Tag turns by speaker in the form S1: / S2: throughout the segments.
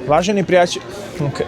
S1: Vážení priateľ... Okay.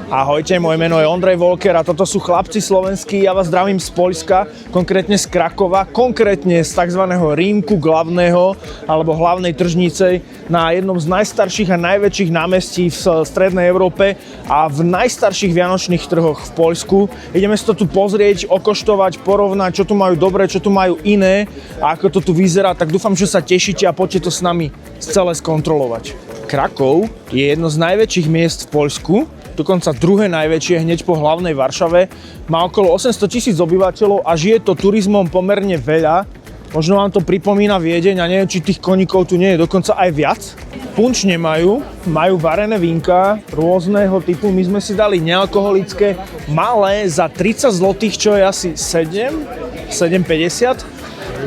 S1: Ahojte, moje meno je Ondrej Volker a toto sú chlapci slovenskí. Ja vás zdravím z Poľska, konkrétne z Krakova, konkrétne z tzv. Rímku hlavného alebo hlavnej tržnice na jednom z najstarších a najväčších námestí v strednej Európe a v najstarších vianočných trhoch v Poľsku. Ideme si to tu pozrieť, okoštovať, porovnať, čo tu majú dobre, čo tu majú iné a ako to tu vyzerá. Tak dúfam, že sa tešíte a poďte to s nami celé skontrolovať. Krakov je jedno z najväčších miest v Poľsku, dokonca druhé najväčšie hneď po hlavnej Varšave. Má okolo 800 000 obyvateľov a žije to turizmom pomerne veľa. Možno vám to pripomína Viedeň a neviem, či tých koníkov tu nie je dokonca aj viac. Punč nemajú, majú varené vínka rôzneho typu. My sme si dali nealkoholické, malé za 30 zlotých, čo je asi 7,50.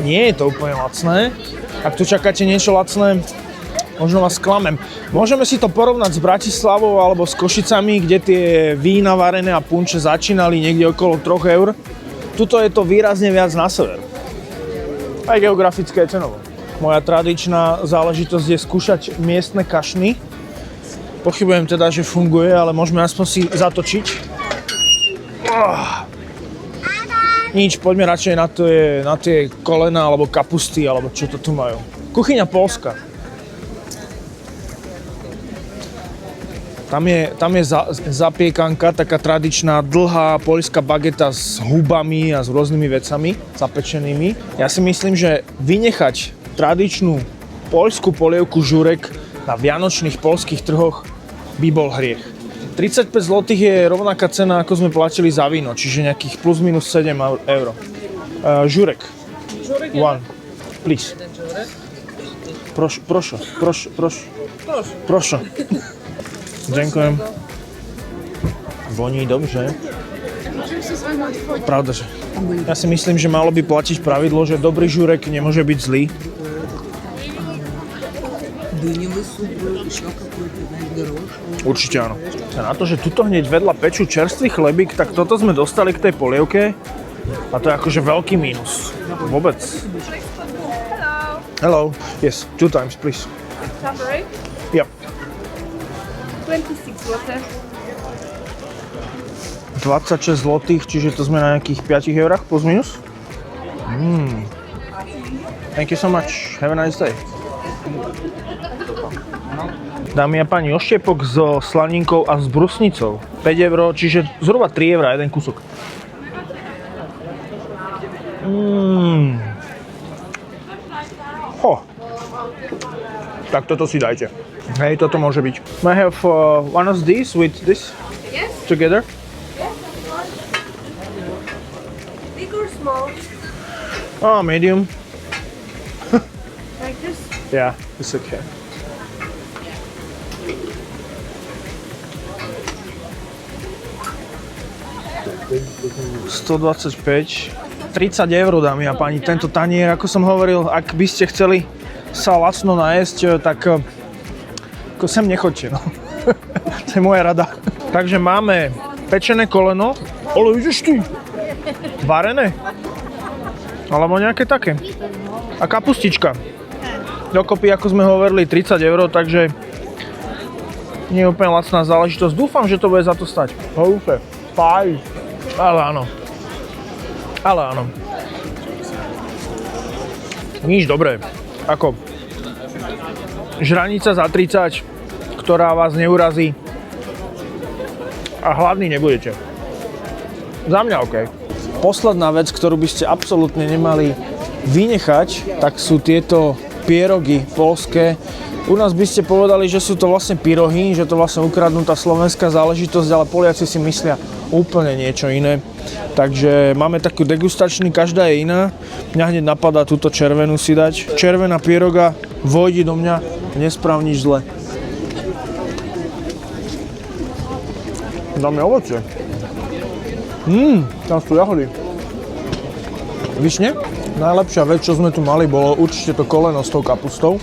S1: Nie je to úplne lacné. Ak tu čakáte niečo lacné, možno vás sklamem. Môžeme si to porovnať s Bratislavou alebo s Košicami, kde tie vína varené a punče začínali niekde okolo 3 eur. Tuto je to výrazne viac na sever. Aj geografické cenovo. Moja tradičná záležitosť je skúšať miestne kašny. Pochybujem teda, že funguje, ale môžeme aspoň si zatočiť. Nič, poďme radšej na tie kolená alebo kapusty, alebo čo to tu majú. Kuchyňa Poľska. Tam je zapiekanka, taká tradičná dlhá poľská bageta s hubami a s rôznymi vecami zapečenými. Ja si myslím, že vynechať tradičnú poľskú polievku žurek na vianočných poľských trhoch by bol hriech. 35 zlotých je rovnaká cena, ako sme platili za víno, čiže nejakých plus minus 7 eur. Žurek. One, please. Proszę. Ďakujem. Voní dobře. Pravda, že. Ja si myslím, že malo by platiť pravidlo, že dobrý žurek nemôže byť zlý. Určite áno. A na to, že tuto hneď vedľa pečú čerstvý chlebík, tak toto sme dostali k tej polievke. A to je akože veľký mínus. Vôbec. Hello. Yes, 2 times, please.
S2: Separate?
S1: Yep.
S2: 26 zloté.
S1: 26 zlotých, čiže to sme na nejakých 5 eurách plus minus. Thank you so much. Have a nice day. Dámy a páni, oštiepok so slaninkou a s brusnicou. 5 eur, čiže zhruba 3 eur jeden kúsok. Tak toto si dajte. Hej, toto môže byť. May I have one of these with this?
S2: Yes.
S1: Together?
S2: Yes. Big or small?
S1: Oh, medium.
S2: Like this?
S1: Yeah, it's okay. $125. 30 eur, dámy a páni, tento tanier, ako som hovoril, ak by ste chceli sa lacno najesť, tak ako sem nechoďte, no. To je moja rada. Takže máme pečené koleno, ale vidíš ty, varené, alebo nejaké také. A kapustička. Dokopy, ako sme hovorili, 30 eur, takže nie je úplne lacná záležitosť. Dúfam, že to bude za to stať. Húfe, faj. Ale áno. Nič dobré. Ako žranica za 30, ktorá vás neurazí a hladní nebudete. Za mňa OK. Posledná vec, ktorú by ste absolútne nemali vynechať, tak sú tieto pierogy poľské. U nás by ste povedali, že sú to vlastne pyrohy, že to vlastne ukradnutá slovenská záležitosť, ale Poliaci si myslia úplne niečo iné. Takže máme takú degustačný, každá je iná. Mňa hneď napadá túto červenú si dať. Červená pieroga, vojdi do mňa, nesprav nič zle. Dáme ovocie. Tam sú jahody. Višne? Najlepšia vec, čo sme tu mali, bolo určite to koleno s tou kapustou.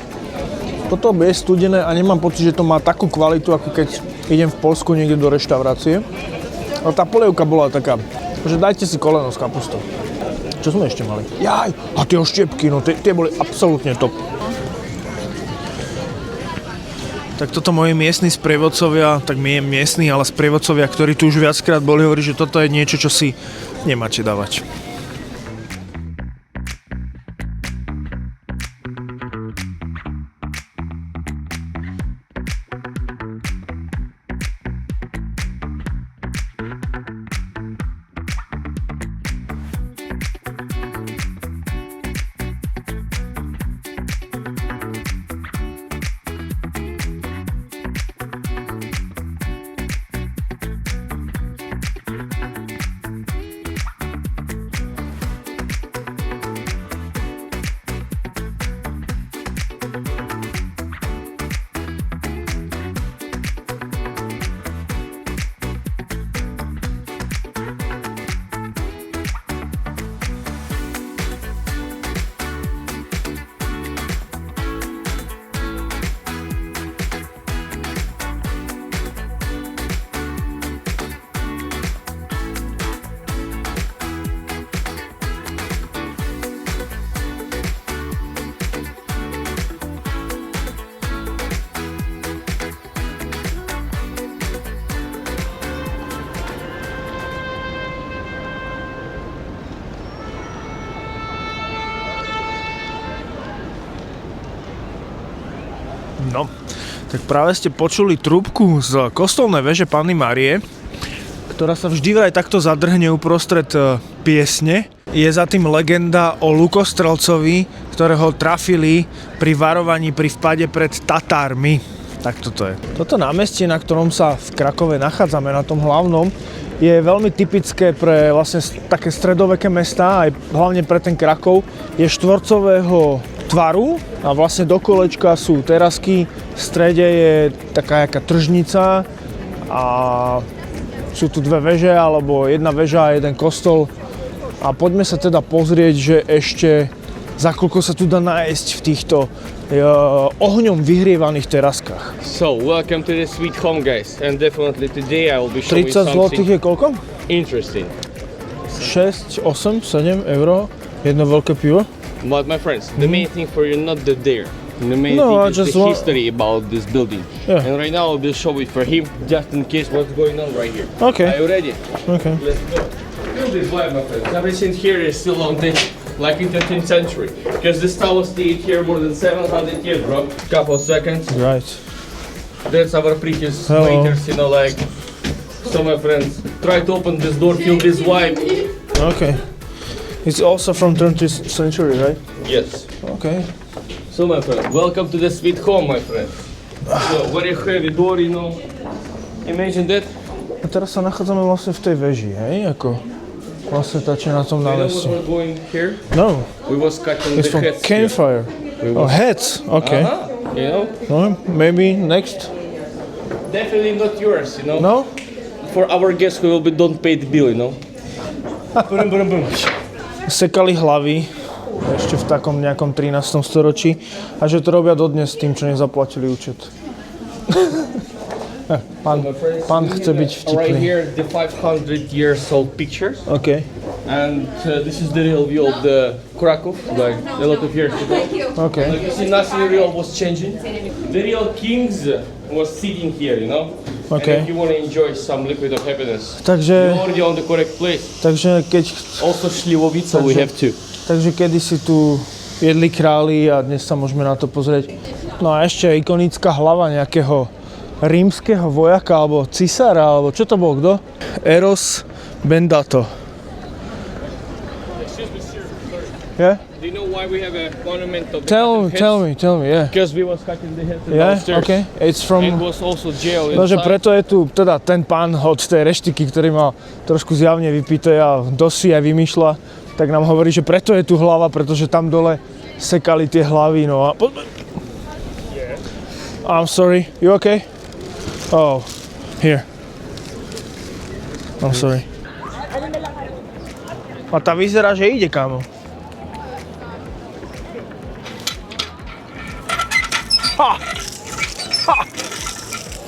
S1: Toto je studené a nemám pocit, že to má takú kvalitu, ako keď idem v Poľsku niekde do reštaurácie. No tá polievka bola taká, že dajte si koleno s kapustou. Čo sme ešte mali? Jaj, a tie oštiepky, no tie boli absolútne top. Tak toto moji miestni sprievodcovia, tak my je miestni, ale sprievodcovia, ktorí tu už viackrát boli, hovorí, že toto je niečo, čo si nemáte dávať. No, tak práve ste počuli trúbku z kostolnej veže Panny Márie, ktorá sa vždy vraj takto zadrhne uprostred piesne. Je za tým legenda o lukostrelcovi, ktorého trafili pri varovaní pri vpade pred Tatármi. Tak toto je. Toto námestie, na ktorom sa v Krakove nachádzame, na tom hlavnom, je veľmi typické pre vlastne také stredoveké mestá, aj hlavne pre ten Krakov. Je štvorcového tvaru a vlastne do kolečka sú terasky, v strede je taká jaká tržnica a sú tu dve veže, alebo jedna väža a jeden kostol. A poďme sa teda pozrieť, že ešte za koľko sa tu dá nájsť v týchto ohňom vyhrievaných teraskách.
S3: So, welcome to the Sweet Home, guys. And definitely today I will be showing
S1: 30 zlotých je koľko?
S3: interesting.
S1: 6, 8, 7 euro, jedno veľké pivo.
S3: But my friends, the main thing for you, not the dare. The main
S1: No, I
S3: thing is
S1: just
S3: the
S1: want-
S3: history about this building.
S1: Yeah.
S3: And right now I will show it for him, just in case what's going on right here.
S1: Okay.
S3: Are you ready?
S1: Okay.
S3: Let's go. Feel this vibe, my friends. Everything here is still on this, like in the 13th century. Because this tower stayed here more than 700 years, bro. Couple seconds.
S1: Right.
S3: There's our previous
S1: Hello.
S3: waiters, you know, like. So, my friends, try to open this door, feel this vibe.
S1: Okay. It's also from 20th century, right?
S3: Yes.
S1: Okay.
S3: So, my friend, welcome to the Sweet Home, my friend. So, very heavy door, you know. Imagine that.
S1: A teraz sa nachádzame vlastne v tej veži, hej? Ako vlastne táči na tom
S3: You know what
S1: námestí.
S3: we're going here?
S1: No,
S3: We was cutting
S1: it's
S3: the
S1: from
S3: heads here.
S1: campfire. Oh, heads. Okay.
S3: You know?
S1: No, maybe next.
S3: Definitely not yours, you know?
S1: No?
S3: For our guests who will be don't pay the bill, you know?
S1: Sekali hlavy ešte v takom nejakom 13. storočí a že to robia dodnes tým, čo nezaplatili účet. Pán chce byť
S3: Right
S1: vtipný.
S3: here, the 500 years old pictures.
S1: OK.
S3: And this is the real view of the Krakow, like a lot of years ago.
S1: OK.
S3: Like you see, nothing real was changing. The real kings was sitting here, you know?
S1: Okay.
S3: And if you want to enjoy some liquid of happiness,
S1: Takže,
S3: you're already on the correct place.
S1: takže keď
S3: Also, Šlivovica we have too.
S1: Takže kedysi tu jedli králi a dnes sa môžeme na to pozrieť. No a ešte ikonická hlava nejakého rímskeho vojaka alebo cisára, alebo čo to bol, kto? Eros Bendato.
S3: Excuse me, sir. Sorry.
S1: Yeah?
S3: Do you know why we have a monument of the
S1: Tell me, yeah.
S3: Because we was cutting the heads
S1: Yeah,
S3: downstairs.
S1: okay. It's
S3: And
S1: from...
S3: was also jail
S1: No, že
S3: inside.
S1: preto je tu teda ten pán od tej reštiky, ktorý mal trošku zjavne vypité a dosť si aj vymýšľa, tak nám hovorí, že preto je tu hlava, pretože tam dole sekali tie hlavy, no a... I'm sorry, you okay? Oh, here. I'm sorry. A tá vyzerá, že ide, kámo. Ha! Ha!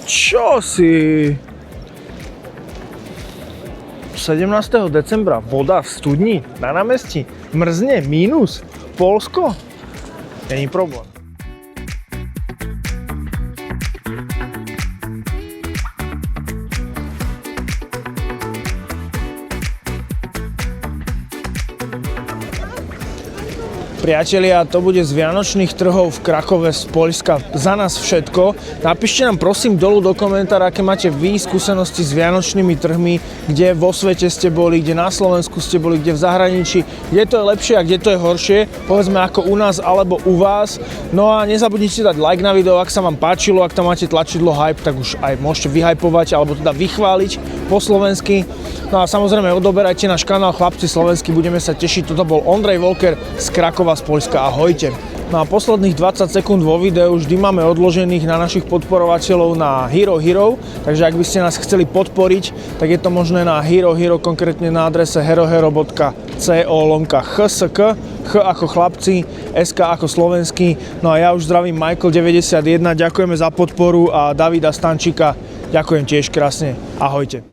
S1: Čo si? 17. decembra voda v studni na námestí mrzne mínus Poľsko? Není problém. Priatelia, to bude z Vianočných trhov v Krakove z Poľska za nás všetko. Napíšte nám prosím dolu do komentára, aké máte vy skúsenosti s Vianočnými trhmi, kde vo svete ste boli, kde na Slovensku ste boli, kde v zahraničí, kde to je lepšie a kde to je horšie, povedzme ako u nás alebo u vás. No a nezabudnite dať like na video, ak sa vám páčilo, ak tam máte tlačidlo hype, tak už aj môžete vyhypovať alebo teda vychváliť po slovensky. No a samozrejme odoberajte náš kanál Chlapci slovenskí, budeme sa tešiť. Toto bol Ondrej Volker z Krakova z Poľska. Ahojte. No a posledných 20 sekúnd vo videu vždy máme odložených na našich podporovateľov na Hero, takže ak by ste nás chceli podporiť, tak je to možné na Hero, konkrétne na adrese herohero.co/hsk, Ch ako chlapci, SK ako slovenský. No a ja už zdravím Michael91, ďakujeme za podporu a Davida Stančíka, ďakujem tiež krásne. Ahojte.